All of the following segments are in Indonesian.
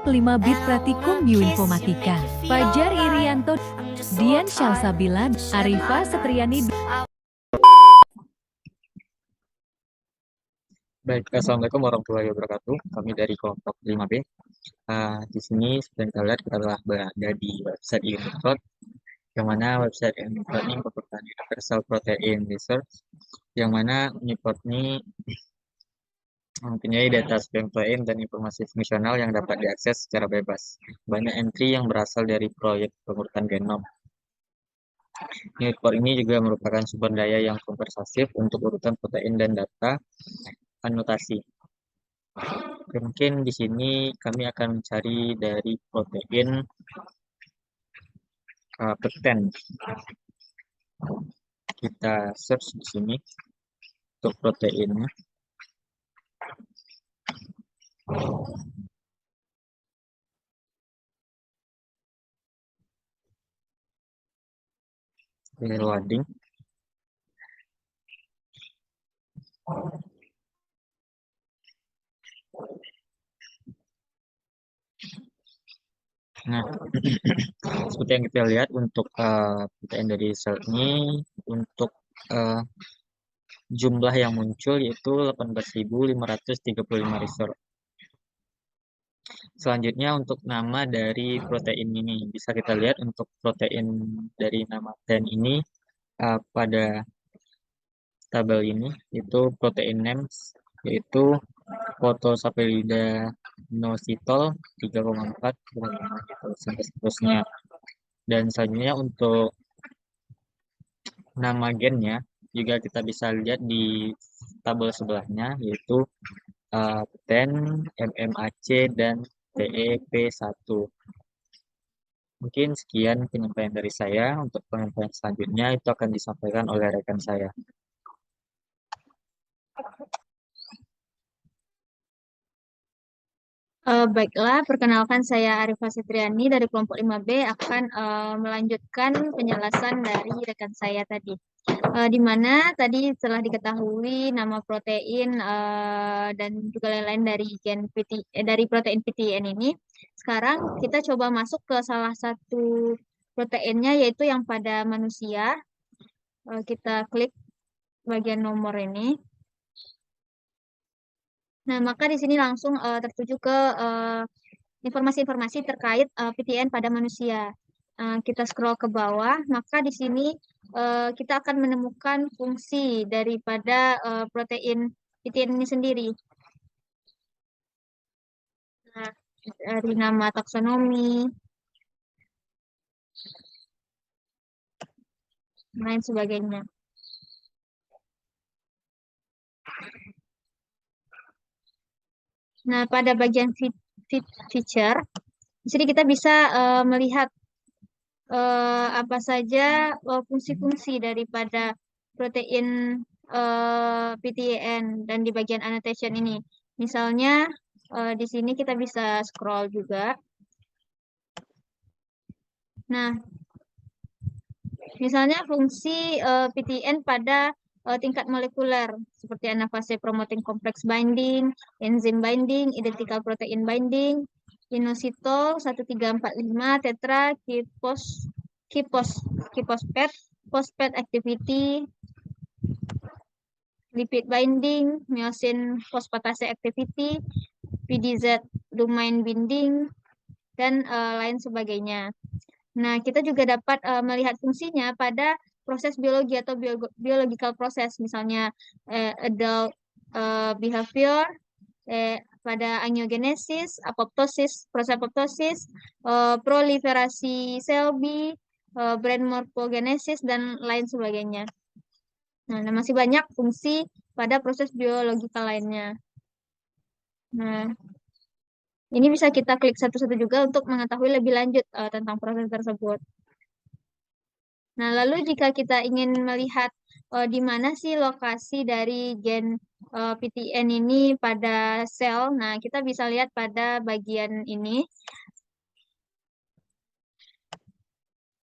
Kelompok 5 Bit Pratikum Bioinformatika. Fajar Irianto, Dian Syalsabila, Arifa Setriani. Baik, Assalamualaikum warahmatullahi wabarakatuh. Kami dari kelompok 5B. Di sini seperti kita lihat kita telah berada di website Uniprot, yang mana website Uniprot ini merupakan Universal Protein Research, yang mana Uniprot ini mempunyai data sperm protein dan informasi fungsional yang dapat diakses secara bebas. Banyak entry yang berasal dari proyek pengurutan genom. Uniprot ini juga merupakan sumber daya yang kompresif untuk urutan protein dan data anotasi. Mungkin di sini kami akan mencari dari protein peten. Kita search di sini untuk proteinnya. Ini loading. Nah, seperti yang kita lihat untuk protein dari sel ini, untuk jumlah yang muncul yaitu 18.535 result. Selanjutnya untuk nama dari protein ini, bisa kita lihat untuk protein dari nama PTEN ini pada tabel ini, itu protein names, yaitu photosapelida inositol 3,4 gitu, sampai seterusnya. Dan selanjutnya untuk nama gennya juga kita bisa lihat di tabel sebelahnya, yaitu PTEN, MMAC, dan TEP1. Mungkin sekian penyampaian dari saya. Untuk penyampaian selanjutnya itu akan disampaikan oleh rekan saya. Baiklah, perkenalkan saya Arifa Setriani dari kelompok 5B akan melanjutkan penjelasan dari rekan saya tadi. Di mana tadi telah diketahui nama protein dan juga lain-lain dari dari protein PTN ini. Sekarang kita coba masuk ke salah satu proteinnya, yaitu yang pada manusia. Kita klik bagian nomor ini. Nah, maka di sini langsung tertuju ke informasi-informasi terkait PTN pada manusia. Kita scroll ke bawah, maka di sini kita akan menemukan fungsi daripada protein PTN ini sendiri. Nah, dari nama taksonomi, lain sebagainya. Nah, pada bagian feature, di sini kita bisa melihat apa saja fungsi-fungsi daripada protein PTN dan di bagian annotation ini. Misalnya di sini kita bisa scroll juga. Nah, misalnya fungsi PTN pada tingkat molekuler seperti anafase promoting complex binding, enzim binding, identical protein binding, inositol 1345, tetra, kiphosphate, phosphate activity, lipid binding, myosin phosphatase activity, PDZ domain binding, dan lain sebagainya. Nah, kita juga dapat melihat fungsinya pada proses biologi atau biological proses, misalnya adult behavior, pada angiogenesis, apoptosis, proses apoptosis, proliferasi sel B, brain morphogenesis, dan lain sebagainya. Nah, masih banyak fungsi pada proses biologikal lainnya. Nah, ini bisa kita klik satu-satu juga untuk mengetahui lebih lanjut tentang proses tersebut. Nah, lalu jika kita ingin melihat di mana sih lokasi dari gen PTN ini pada sel, nah kita bisa lihat pada bagian ini,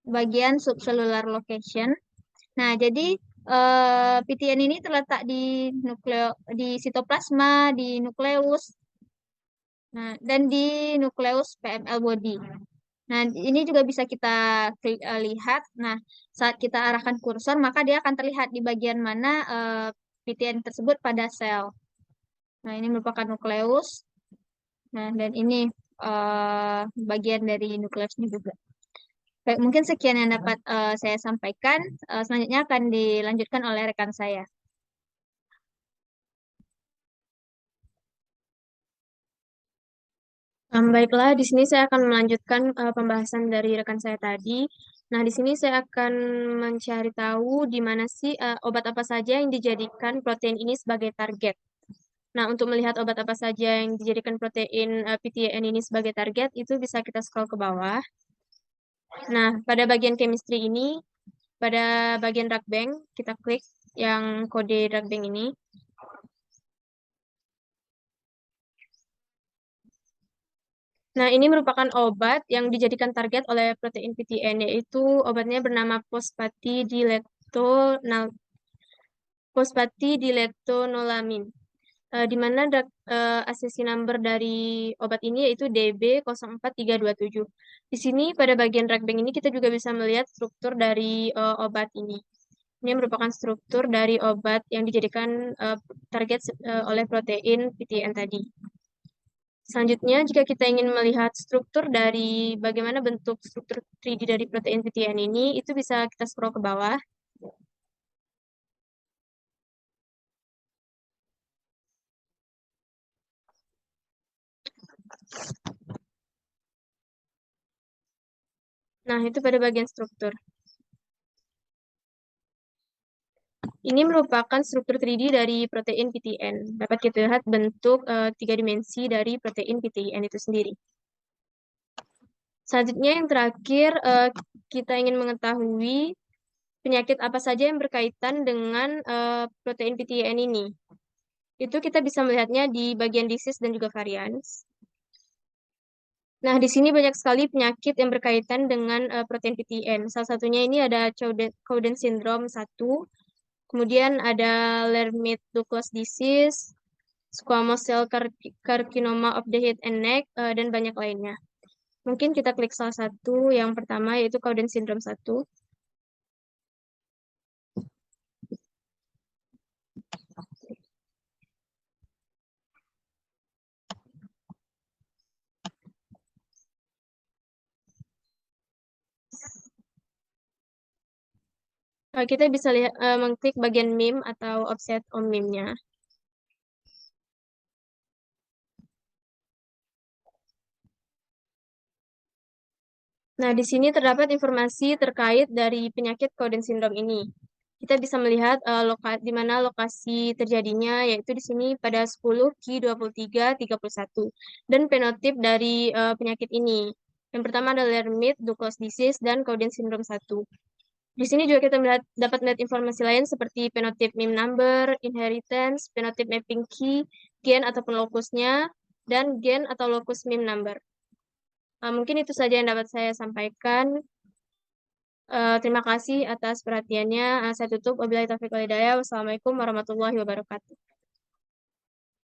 bagian subcellular location. Nah, jadi PTN ini terletak di sitoplasma, di nukleus, Nah, dan di nukleus PML body. Nah, ini juga bisa kita lihat. Nah, saat kita arahkan kursor, maka dia akan terlihat di bagian mana PTN tersebut pada sel. Nah, ini merupakan nukleus. Nah, dan ini bagian dari nukleusnya juga. Baik, mungkin sekian yang dapat saya sampaikan. Selanjutnya akan dilanjutkan oleh rekan saya. Baiklah, di sini saya akan melanjutkan pembahasan dari rekan saya tadi. Nah, di sini saya akan mencari tahu di mana sih obat apa saja yang dijadikan protein ini sebagai target. Nah, untuk melihat obat apa saja yang dijadikan protein PTN ini sebagai target, itu bisa kita scroll ke bawah. Nah, pada bagian chemistry ini, pada bagian drug bank, kita klik yang kode drug bank ini. Nah, ini merupakan obat yang dijadikan target oleh protein PTN, yaitu obatnya bernama fosfatidilektonolamin. Di mana ACC number dari obat ini yaitu DB04327. Di sini pada bagian drug bank ini kita juga bisa melihat struktur dari obat ini. Ini merupakan struktur dari obat yang dijadikan target oleh protein PTN tadi. Selanjutnya, jika kita ingin melihat struktur dari bagaimana bentuk struktur 3D dari protein PTN ini, itu bisa kita scroll ke bawah. Nah, itu pada bagian struktur. Ini merupakan struktur 3D dari protein PTN. Dapat kita lihat bentuk 3 dimensi dari protein PTN itu sendiri. Selanjutnya yang terakhir, kita ingin mengetahui penyakit apa saja yang berkaitan dengan protein PTN ini. Itu kita bisa melihatnya di bagian disease dan juga varians. Nah, di sini banyak sekali penyakit yang berkaitan dengan protein PTN. Salah satunya ini ada Cowden syndrome 1, kemudian ada Lermite-Douglas disease, squamous cell carcinoma of the head and neck, dan banyak lainnya. Mungkin kita klik salah satu, yang pertama yaitu Cowden syndrome 1. Kita bisa lihat mengklik bagian meme atau offset on meme-nya. Nah, di sini terdapat informasi terkait dari penyakit Cowden syndrome ini. Kita bisa melihat di mana lokasi terjadinya, yaitu di sini pada 10Q2331. Dan fenotip dari penyakit ini. Yang pertama adalah Lermite-Douglas disease dan Cowden syndrome 1. Di sini juga kita dapat melihat informasi lain seperti fenotip MIM number, inheritance, fenotip mapping key, gen ataupun lokusnya, dan gen atau lokus MIM number. Mungkin itu saja yang dapat saya sampaikan. Terima kasih atas perhatiannya. Saya tutup. Wabillahi taufiq wal hidayah. Wassalamualaikum warahmatullahi wabarakatuh.